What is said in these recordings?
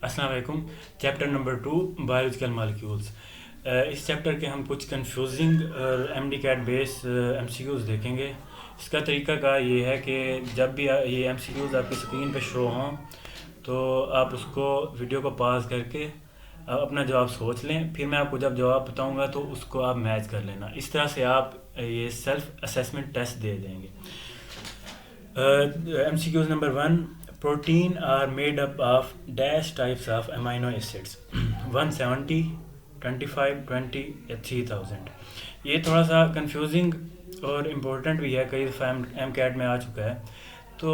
अस्सलाम वालेकुम। Chapter number 2 biological molecules. इस चैप्टर के हम कुछ कंफ्यूजिंग और एमडी कैट बेस एमसीक्यूज़ देखेंगे। इसका तरीका का ये है कि जब भी ये एमसीक्यूज़ आपकी स्क्रीन पे शो हों तो आप उसको वीडियो को पॉज करके अपना जवाब सोच लें, फिर मैं आपको जब जवाब बताऊंगा तो उसको आप मैच कर लेना। इस तरह से आप ये सेल्फ असेसमेंट टेस्ट दे देंगे। MCQs number 1. Protein are made up of dash types of amino acids 170, 25, 20 या 3000। ये थोड़ा सा कंफ्यूजिंग और इम्पोर्टेंट भी है, कई दफ़ा एम कैट में आ चुका है। तो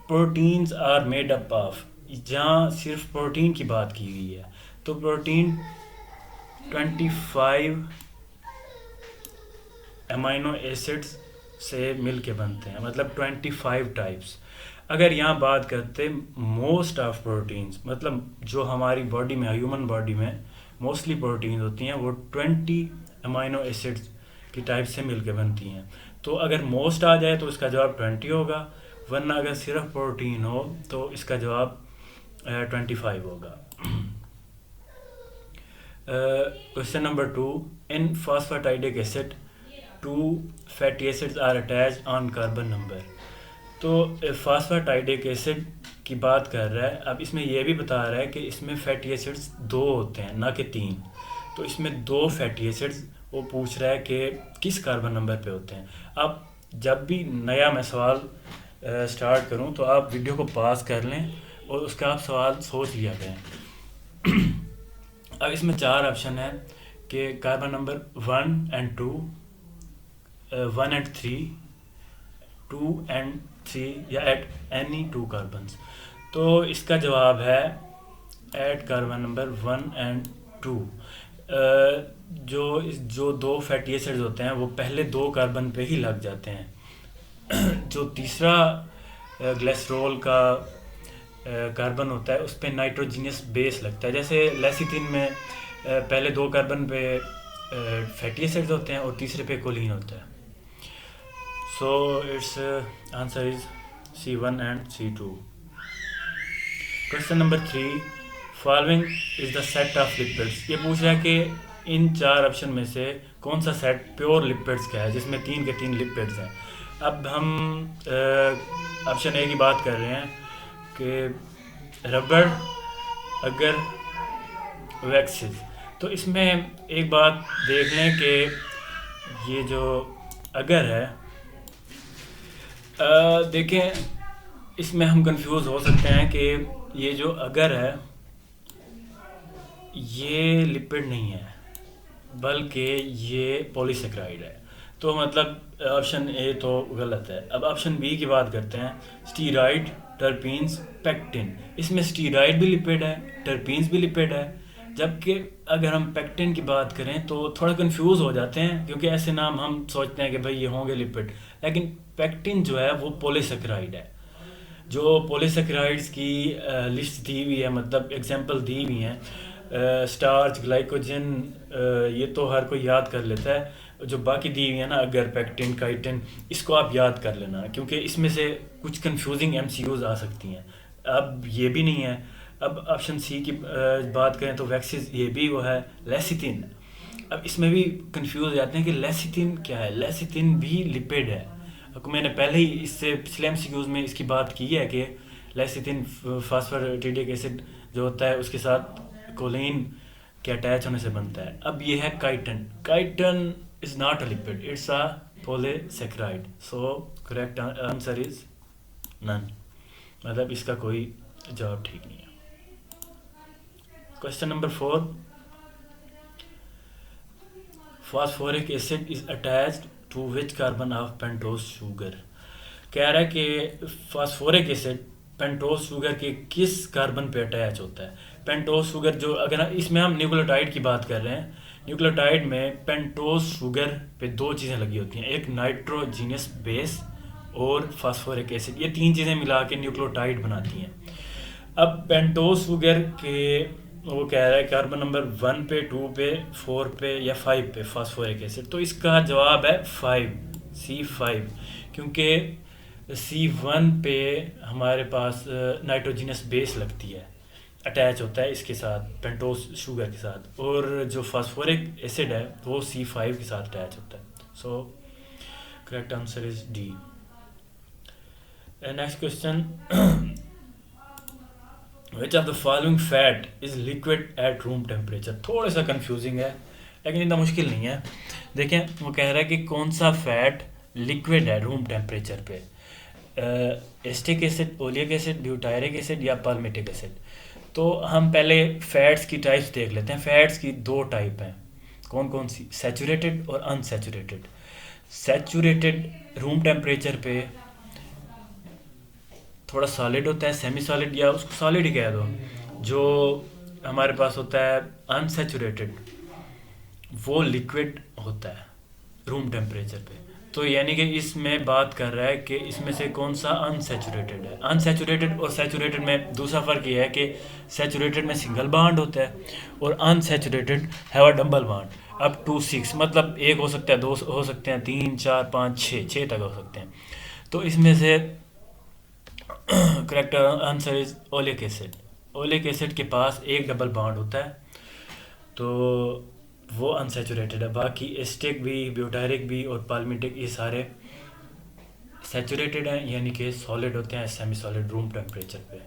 proteins are made up of, जहाँ सिर्फ प्रोटीन की बात की गई है, तो प्रोटीन 25 अमाइनो एसिड्स से मिल के बनते हैं, मतलब 25 टाइप्स। अगर यहाँ बात करते मोस्ट ऑफ प्रोटीन्स, मतलब जो हमारी बॉडी में, ह्यूमन बॉडी में मोस्टली प्रोटीन होती हैं, वो 20 अमाइनो एसिड्स की टाइप से मिल के बनती हैं। तो अगर मोस्ट आ जाए तो इसका जवाब 20 होगा, वरना अगर सिर्फ प्रोटीन हो तो इसका जवाब 25 होगा। Question number 2. In phosphatidic acid 2 fatty acids are attached on carbon number. तो फॉस्फेटाइडिक एसिड की बात कर रहा है। अब इसमें यह भी बता रहा है कि इसमें फैटी एसिड्स 2 होते हैं, ना कि 3। तो इसमें 2 फैटी एसिड्स वो पूछ रहा है कि किस कार्बन नंबर पे होते हैं। अब जब भी नया मैं सवाल स्टार्ट करूं तो आप वीडियो को पॉज कर लें और उसका आप सवाल सोच लिया करें। अब इसमें 4 ऑप्शन है कि carbon number 1 and 2, 1 and 3, 2 and 3 या एट एनी 2 कार्बन्स। तो इसका जवाब है एट कार्बन नंबर 1 एंड 2। जो 2 फैटी एसिड्स होते हैं वो पहले 2 कार्बन पे ही लग जाते हैं। जो तीसरा ग्लिसरॉल का कार्बन होता है उस पर नाइट्रोजीनियस बेस लगता है। जैसे लेसिथिन में पहले 2 कार्बन पे फैटी एसिड्स होते हैं और तीसरे पे कोलिन होता है। So it's answer is C1 and C2। Question number 3. Following is the set of lipids. ये पूछ रहा है कि इन 4 ऑप्शन में से कौन सा सेट प्योर लिपिड्स का है, जिसमें 3 के 3 लिपिड्स हैं। अब हम ऑप्शन ए की बात कर रहे हैं कि रबड़, अगर, वैक्सेस। तो इसमें एक बात देख लें कि ये जो अगर है, देखें इसमें हम कंफ्यूज हो सकते हैं कि ये जो अगर है ये लिपिड नहीं है बल्कि ये पॉलीसेकेराइड है। तो मतलब ऑप्शन ए तो गलत है। अब ऑप्शन बी की बात करते हैं। Steroid, terpenes, pectin. इसमें स्टीरॉइड भी लिपिड है, टर्पीन्स भी लिपिड है। जबकि अगर हम पेक्टिन की बात करें तो थोड़ा कंफ्यूज हो जाते हैं, क्योंकि ऐसे नाम हम सोचते हैं कि भाई ये होंगे लिपिड, लेकिन पेक्टिन जो है वो पॉलीसेकेराइड है। जो पॉलीसेकेराइड्स की लिस्ट दी हुई है, मतलब एग्जांपल दी हुई हैं, स्टार्च, ग्लाइकोजन, ये तो हर कोई याद कर लेता है। जो बाकी दी हुई है ना, अगर, पेक्टिन, काइटिन, इसको आप याद कर लेना, क्योंकि इसमें से कुछ कंफ्यूजिंग एमसीक्यूज आ सकती हैं। अब ये भी नहीं है। अब ऑप्शन सी की बात करें तो वैक्सीज, ये भी वो है, लेसिथिन। अब इसमें भी कंफ्यूज हो जाते हैं कि लेसिथिन क्या है। लेसिथिन भी लिपिड है। मैंने पहले ही इससे पिछले एमसीक्यूज में इसकी बात की है कि लेसिथिन फॉस्फेटिडिक एसिड जो होता है उसके साथ कोलिन के अटैच होने से बनता है। अब ये है chitin. Chitin is not a lipid, it's a polysaccharide. So correct answer is none, मतलब इसका कोई जवाब ठीक नहीं है। Question number 4. Phosphoric acid is attached to which carbon of pentose sugar. कह रहा है कि फॉस्फोरिक एसिड पेंटोज शुगर के किस कार्बन पे अटैच होता है। पेंटोज शुगर जो, अगर इसमें हम न्यूक्लियोटाइड की बात कर रहे हैं, न्यूक्लियोटाइड में पेंटोज शुगर पे 2 चीज़ें लगी होती हैं, एक नाइट्रोजीनियस बेस और फास्फोरिक एसिड। ये 3 चीज़ें मिला के न्यूक्लियोटाइड बनाती हैं। अब पेंटोज शुगर के वो कह रहा है कार्बन नंबर 1 पे, 2 पे, 4 पे या 5 पे फास्फोरिक एसिड। तो इसका जवाब है 5, C5, क्योंकि C1 पे हमारे पास नाइट्रोजीनियस बेस लगती है। अटैच होता है इसके साथ, पेंटोस शुगर के साथ, और जो फास्फोरिक एसिड है वो C5 के साथ अटैच होता है। सो correct answer is D. Next question, which of the following fat is liquid at room temperature. थोड़ा सा कंफ्यूजिंग है लेकिन इतना मुश्किल नहीं है। देखें वो कह रहा है कि कौन सा फैट लिक्विड है रूम टेम्परेचर पे, acetic acid, oleic acid, butyric acid या पाल्मिटिक एसिड। तो हम पहले फैट्स की टाइप्स देख लेते हैं। फैट्स की दो टाइप हैं, कौन कौन सी, सैचुरेटेड और अनसैचुरेटेड। सैचुरेटेड रूम टेम्परेचर पे थोड़ा सॉलिड होता है, सेमी सॉलिड या उसको सॉलिड ही कह दो। जो हमारे पास होता है अनसैचुरेटेड वो लिक्विड होता है रूम टेम्परेचर पे। तो यानी कि इसमें बात कर रहा है कि इसमें से कौन सा अनसैचुरेटेड है। अनसैचुरेटेड और सैचुरेटेड में दूसरा फ़र्क ये है कि सैचुरेटेड में सिंगल बॉन्ड होता है और अनसैचुरेटेड है डबल बॉन्ड अप टू 6, मतलब एक हो सकता है, दो हो सकते हैं, 3 4 5 6 तक हो सकते हैं। तो इसमें से correct answer is oleic acid. Oleic acid के पास एक डबल बॉन्ड होता है तो वो अनसैचुरेटेड है। बाकी एस्टिक भी, ब्यूटायरिक भी और पाल्मिटिक ये सारे सैचुरेटेड हैं, यानी कि सॉलिड होते हैं सेमी सॉलिड रूम टेम्परेचर पे।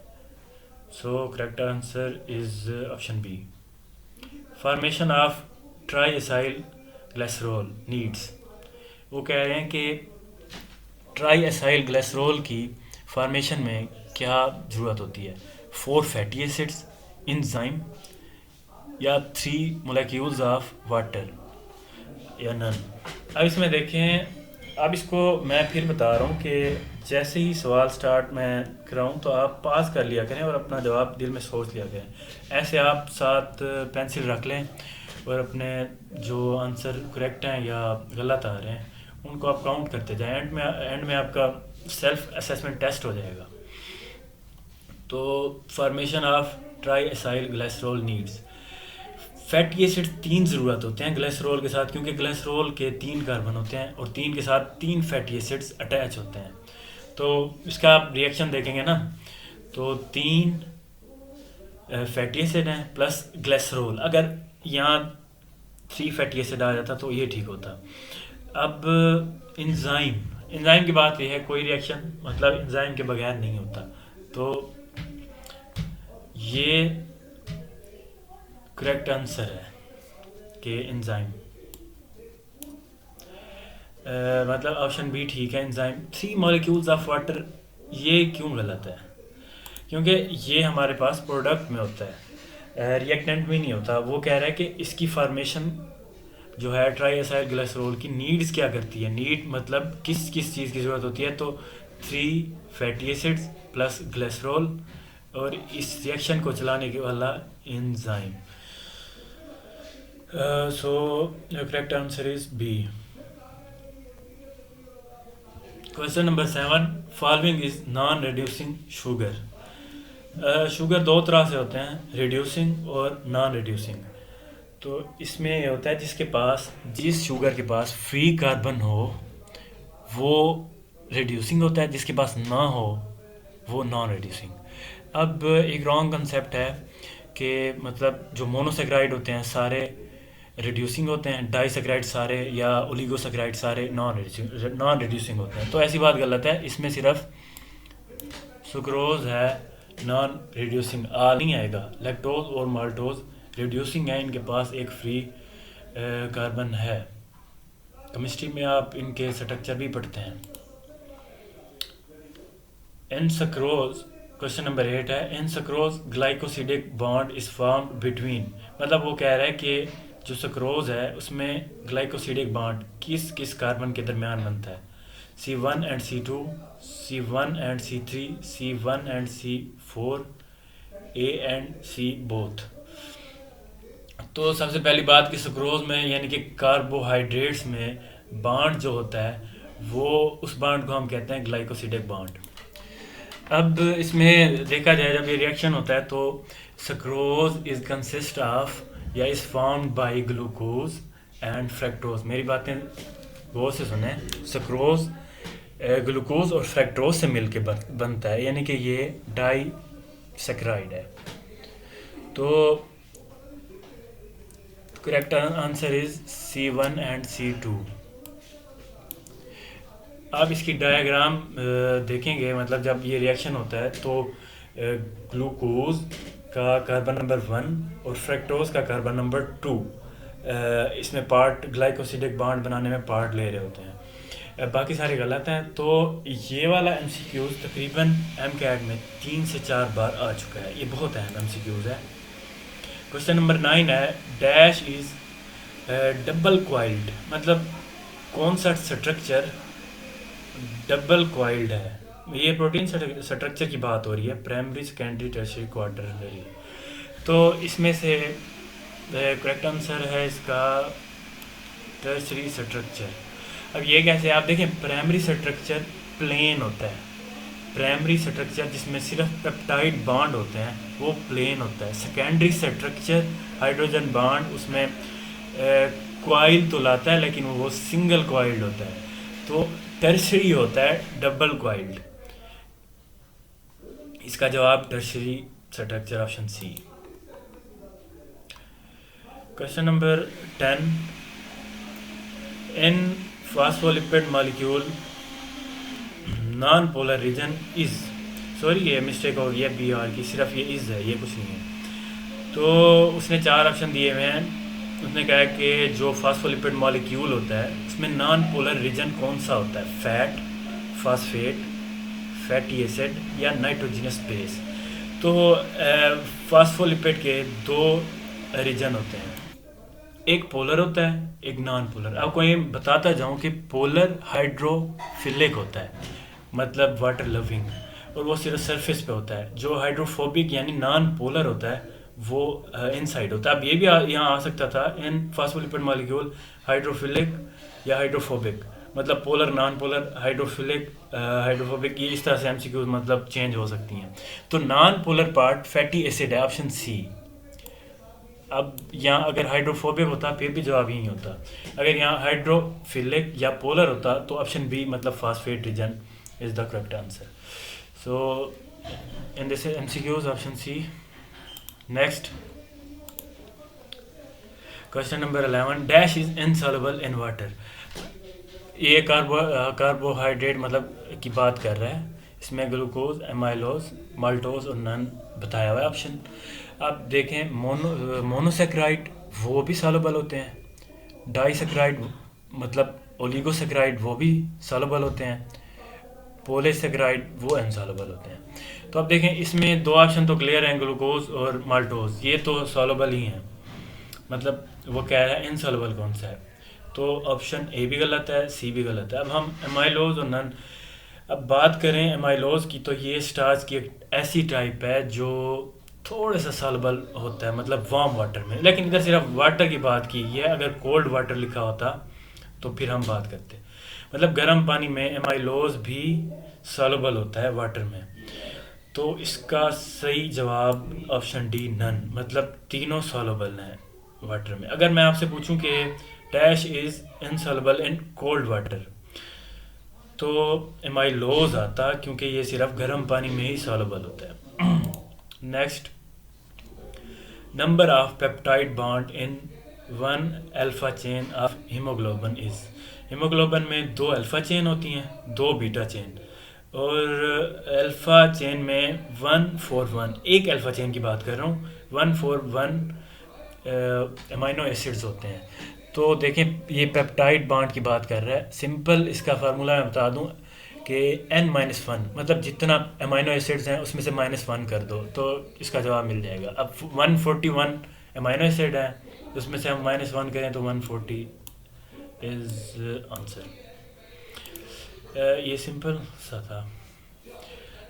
So correct answer is option B. Formation of tri acyl glycerol needs. वो कह रहे हैं कि ट्राई एसाइल ग्लिसरॉल की फॉर्मेशन में क्या ज़रूरत होती है, 4 फैटी एसिड्स, इंजाइम, या 3 मोलेक्यूल्स ऑफ वाटर, या नन। अब इसमें देखें, अब इसको मैं फिर बता रहा हूँ कि जैसे ही सवाल स्टार्ट मैं कराऊँ तो आप पास कर लिया करें और अपना जवाब दिल में सोच लिया करें। ऐसे आप साथ पेंसिल रख लें और अपने जो आंसर करेक्ट हैं या गलत आ रहे हैं उनको आप काउंट करते जाएं। एंड में आपका सेल्फ असेसमेंट टेस्ट हो जाएगा। तो formation of tri acyl glycerol needs, fatty acid 3 ज़रूरत होते हैं ग्लिसरॉल के साथ, क्योंकि ग्लिसरॉल के 3 कार्बन होते हैं और 3 के साथ 3 फैटी एसिड्स अटैच होते हैं। तो इसका आप रिएक्शन देखेंगे ना, तो 3 फैटी एसिड हैं प्लस ग्लिसरॉल। अगर यहाँ 3 फैटी एसिड आ जाता तो ये ठीक होता। अब इंजाइम की बात यह है, कोई रिएक्शन मतलब इंजाइम के बगैर नहीं होता। तो ये करेक्ट आंसर है कि एंजाइम, मतलब ऑप्शन बी ठीक है एंजाइम। 3 मॉलिक्यूल्स ऑफ वाटर, ये क्यों गलत है, क्योंकि ये हमारे पास प्रोडक्ट में होता है, रिएक्टेंट में नहीं होता। वो कह रहा है कि इसकी फॉर्मेशन जो है ट्राई एसाइल ग्लिसरॉल की नीड्स क्या करती है। नीड मतलब किस किस चीज़ की ज़रूरत होती है, तो 3 फैटी एसिड्स प्लस ग्लिसरॉल और इस रिएक्शन को चलाने के वाला enzyme. So the correct answer is B. Question number 7. Following is non-reducing sugar. Sugar दो तरह से होते हैं, रिड्यूसिंग और नॉन रिड्यूसिंग। तो इसमें ये होता है जिस शुगर के पास फ्री कार्बन हो वो रिड्यूसिंग होता है, जिसके पास ना हो वो नॉन रिड्यूसिंग। अब एक रॉन्ग कंसेप्ट है कि मतलब जो मोनोसेक्राइड होते हैं सारे रिड्यूसिंग होते हैं, डाइसेक्राइड सारे या ओलिगोसेक्राइड सारे नॉन रिड्यूसिंग होते हैं। तो ऐसी बात गलत है। इसमें सिर्फ सुक्रोज है नॉन रिड्यूसिंग, आल नहीं आएगा। लैक्टोज और माल्टोज रिड्यूसिंग है, इनके पास एक फ्री कार्बन है। केमिस्ट्री में आप इनके स्ट्रक्चर भी पढ़ते हैं। इन सक्रोज, क्वेश्चन नंबर 8 है, in sucrose glycosidic bond is formed between, मतलब वो कह रहा है कि जो सक्रोज है उसमें ग्लाइकोसिडिक बॉन्ड किस किस कार्बन के दरमियान बनता है, C1 and C2, C1 and C3, C1 and C4, A and C both. तो सबसे पहली बात कि सक्रोज में यानी कि कार्बोहाइड्रेट्स में बॉन्ड जो होता है वो उस बॉन्ड को हम कहते हैं ग्लाइकोसिडिक बॉन्ड। अब इसमें देखा जाए जब ये रिएक्शन होता है तो सक्रोज इज कंसिस्ट ऑफ या is formed by glucose and fructose. मेरी बातें गौर से सुने, सक्रोज ग्लूकोज और फ्रक्टोज से मिलके बनता है, यानी कि ये डाइसेक्राइड है। तो correct answer is C1 and C2। आप इसकी डायग्राम देखेंगे, मतलब जब ये रिएक्शन होता है तो ग्लूकोज का कार्बन नंबर 1 और फ्रक्टोज का कार्बन नंबर 2 इसमें पार्ट ग्लाइकोसिडिक बॉन्ड बनाने में पार्ट ले रहे होते हैं। बाकी सारे गलत हैं। तो ये वाला MCQs तकरीबन MCAT में 3 से 4 बार आ चुका है। ये बहुत अहम MCQs है। क्वेश्चन नंबर 9 है, डैश इज डबल क्वाइल्ड, मतलब कौन सा स्ट्रक्चर डबल क्वाइल्ड है। ये प्रोटीन स्ट्रक्चर की बात हो रही है, प्राइमरी सेकेंडरी टर्शियरी क्वार्टरनरी। तो इसमें से करेक्ट आंसर है इसका टर्शियरी स्ट्रक्चर। अब ये कैसे, आप देखें प्राइमरी स्ट्रक्चर प्लेन होता है, प्राइमरी स्ट्रक्चर जिसमें सिर्फ पेप्टाइड बॉन्ड होते हैं वो प्लेन होता है। सेकेंडरी स्ट्रक्चर हाइड्रोजन बॉन्ड उसमें क्वाइल तो लाता है लेकिन वो सिंगल क्वाइल्ड होता है। तो टर्शियरी होता है डबल क्वाइल्ड। इसका जवाब tertiary structure option C. Question number 10, in phospholipid molecule non polar region is, sorry ये मिस्टेक हो गई है BR की, सिर्फ ये इज है, ये कुछ नहीं है। तो उसने 4 ऑप्शन दिए हुए हैं। उसने कहा कि जो फॉस्फोलिपिड मॉलिक्यूल होता है उसमें नॉन पोलर रीजन कौन सा होता है, फैट, फॉस्फेट, फैटी एसिड या नाइट्रोजनस बेस। तो फॉस्फोलिपिड के 2 रीजन होते हैं, एक पोलर होता है एक नॉन पोलर। आपको ये बताता जाऊं कि पोलर हाइड्रोफिलिक होता है, मतलब वाटर लविंग, और वो सिर्फ सरफेस पे होता है। जो हाइड्रोफोबिक यानी नॉन पोलर होता है वो इनसाइड होता है। अब ये भी यहाँ आ सकता था, इन फॉस्फोलिपिड मॉलिक्यूल हाइड्रोफिलिक या हाइड्रोफोबिक, मतलब polar, non polar, hydrophilic, hydrophobic, ये इस तरह से MCQ मतलब चेंज हो सकती हैं। तो non polar part fatty acid है, ऑप्शन सी। अब यहाँ अगर हाइड्रोफोबिक होता फिर भी जवाब यही होता। अगर यहाँ हाइड्रोफिलिक या पोलर होता तो ऑप्शन बी मतलब phosphate region is the correct answer. So in this MCQs option C. Next question number 11, dash is insoluble in water. ये कार्बोहाइड्रेट मतलब की बात कर रहा है। इसमें ग्लूकोज, एमाइलोज, माल्टोज और नन बताया हुआ है ऑप्शन। आप देखें मोनोसेक्राइड वो भी सॉल्युबल होते हैं, डाइसेक्राइड मतलब ओलिगोसेक्राइड वो भी सॉल्युबल होते हैं, पॉलीसेक्राइड वो अनसॉल्युबल होते हैं। तो अब देखें इसमें 2 ऑप्शन तो क्लियर हैं, ग्लूकोज और माल्टोज, ये तो सॉल्युबल ही हैं, मतलब वो कह रहा है इनसॉल्युबल कौन सा है। तो ऑप्शन ए भी गलत है, सी भी गलत है। अब हम एमाइलोज और नन अब बात करें एमाइलोज की, तो ये स्टार्च की एक ऐसी टाइप है जो थोड़ा सा सॉल्युबल होता है, मतलब वार्म वाटर में। लेकिन इधर सिर्फ वाटर की बात की है, अगर कोल्ड वाटर लिखा होता तो फिर हम बात करते, मतलब गर्म पानी में एमाइलोज भी सॉल्युबल होता है वाटर में। तो इसका सही जवाब ऑप्शन डी नन, मतलब तीनों सॉल्युबल हैं वाटर में। अगर मैं आपसे पूछूं कि dash is insoluble in cold water तो एमाइलोज आता, क्योंकि ये सिर्फ गर्म पानी में ही सॉल्युबल होता है। Next, number of peptide bond in 1 alpha chain of haemoglobin is. Haemoglobin में 2 अल्फा चेन होती हैं, 2 बीटा चेन, और अल्फा चेन में 141, एक अल्फा चेन की बात कर रहा हूँ, 141 अमाइनो एसिड्स होते हैं। तो देखें ये पेप्टाइड बॉन्ड की बात कर रहा है। सिंपल इसका फार्मूला मैं बता दूं कि n-1, मतलब जितना अमाइनो एसिड्स हैं उसमें से -1 कर दो तो इसका जवाब मिल जाएगा। अब 141 अमाइनो एसिड है, उसमें से हम -1 करें तो 140 इज आंसर। ये सिंपल सा था।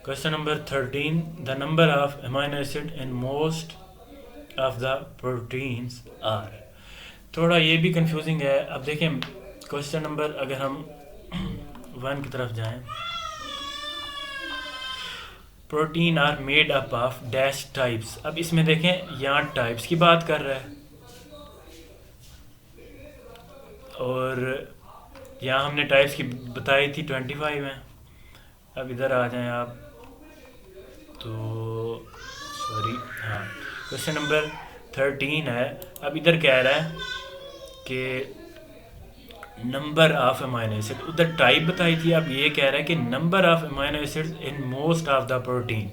Question number 13, the number of amino acid in most of the proteins are. थोड़ा ये भी कंफ्यूजिंग है। अब देखें क्वेश्चन नंबर, अगर हम 1 की तरफ जाएं, protein are made up of dash types. अब इसमें देखें यहाँ टाइप्स की बात कर रहा है, और यहाँ हमने टाइप्स की बताई थी 25 हैं। अब इधर आ जाएं आप, तो सॉरी, हाँ, क्वेश्चन नंबर 13 है। अब इधर कह रहा है कि नंबर ऑफ अमाइनो एसिड, उधर टाइप बताई थी, अब ये कह रहा है कि number of amino acids in most of the protein.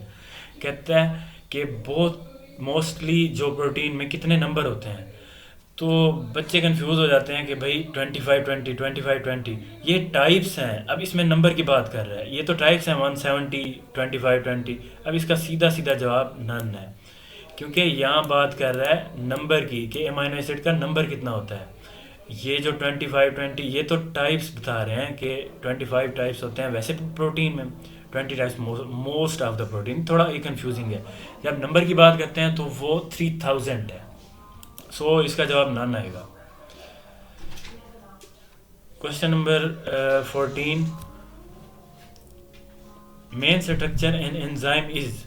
कहता है कि बहुत मोस्टली जो प्रोटीन में कितने नंबर होते हैं। तो बच्चे कंफ्यूज हो जाते हैं कि भाई 25 20 25 20 ये टाइप्स हैं। अब इसमें नंबर की बात कर रहा है, ये तो टाइप्स हैं 170 25 20। अब इसका सीधा सीधा जवाब नन है, क्योंकि यहाँ बात कर रहा है नंबर की कि अमाइनो एसिड का नंबर कितना होता है। ये जो 25 20 ये तो टाइप्स बता रहे हैं कि 25 टाइप्स होते हैं वैसे प्रोटीन में, 20 types most of the protein. थोड़ा ये कंफ्यूजिंग है। जब नंबर की बात करते हैं तो वो 3000 है। सो इसका जवाब नन आएगा। Question number 14, main structure in enzyme is.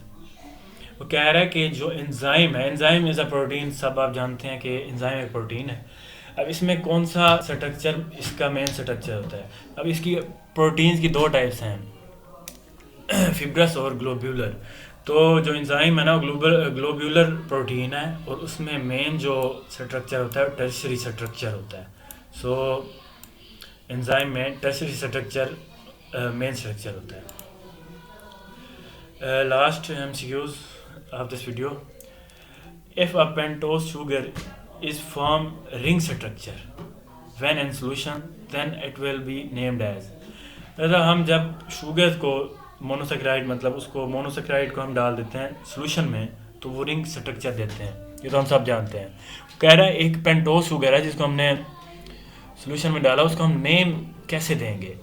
वो कह रहा है कि जो एंजाइम है, एंजाइम इज़ अ प्रोटीन, सब आप जानते हैं कि एंजाइम एक प्रोटीन है। अब इसमें कौन सा स्ट्रक्चर इसका मेन स्ट्रक्चर होता है। अब इसकी प्रोटीन्स की दो टाइप्स हैं, फिब्रस और ग्लोब्यूलर। तो जो एंजाइम है ना वो ग्लोब्यूलर प्रोटीन है, और उसमें मेन जो स्ट्रक्चर होता है टर्शरी स्ट्रक्चर होता है। सो एंजाइम में टर्शरी स्ट्रक्चर मेन स्ट्रक्चर होता है। Last MCQs of this video. If a pentose sugar is form ring structure when in solution, then it will be named as। मतलब हम जब शुगर को monosaccharide, मतलब उसको मोनोसेक्राइड को हम डाल देते हैं सॉल्यूशन में तो वो रिंग स्ट्रक्चर देते हैं। ये तो हम सब जानते हैं। कह रहा है एक पेंटोज शुगर है जिसको हमने सॉल्यूशन में डाला, उसको हम नेम कैसे देंगे।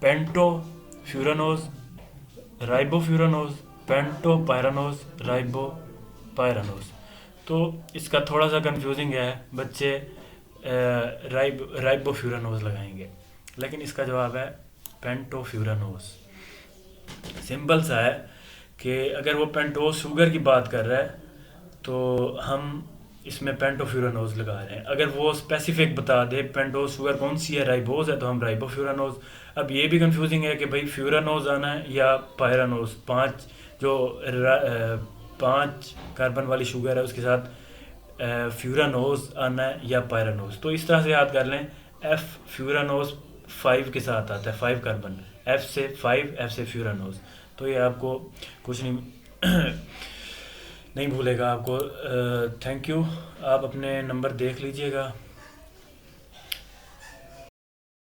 पेंटोफ्यूरानोज, राइबोफ्यूरानोज, पेंटोपायरानोज, राइबोपायरानोज। तो इसका थोड़ा सा कंफ्यूजिंग है, बच्चे राइबोफ्यूरानोज लगाएंगे, लेकिन इसका जवाब है पेंटोफ्यूरानोज। सिंपल सा है कि अगर वो पेंटोज शुगर की बात कर रहा है तो हम इसमें पेंटोफ्यूरानोज लगा रहे हैं। अगर वो स्पेसिफिक बता दे पेंटोज शुगर कौन सी है, राइबोज है, तो हम राइबोफ्यूरानोज। अब ये भी कंफ्यूजिंग है कि भाई फ्यूरानोज आना है या पायरानोज। 5 कार्बन वाली शुगर है उसके साथ फ्यूरानोज आना है या पायरानोज। तो इस तरह से याद कर लें, एफ फ्यूरानोज 5 के साथ आता है, 5 कार्बन, एफ से 5, एफ से फ्यूरानोज। तो ये आपको कुछ नहीं नहीं भूलेगा आपको। Thank you. आप अपने नंबर देख लीजिएगा।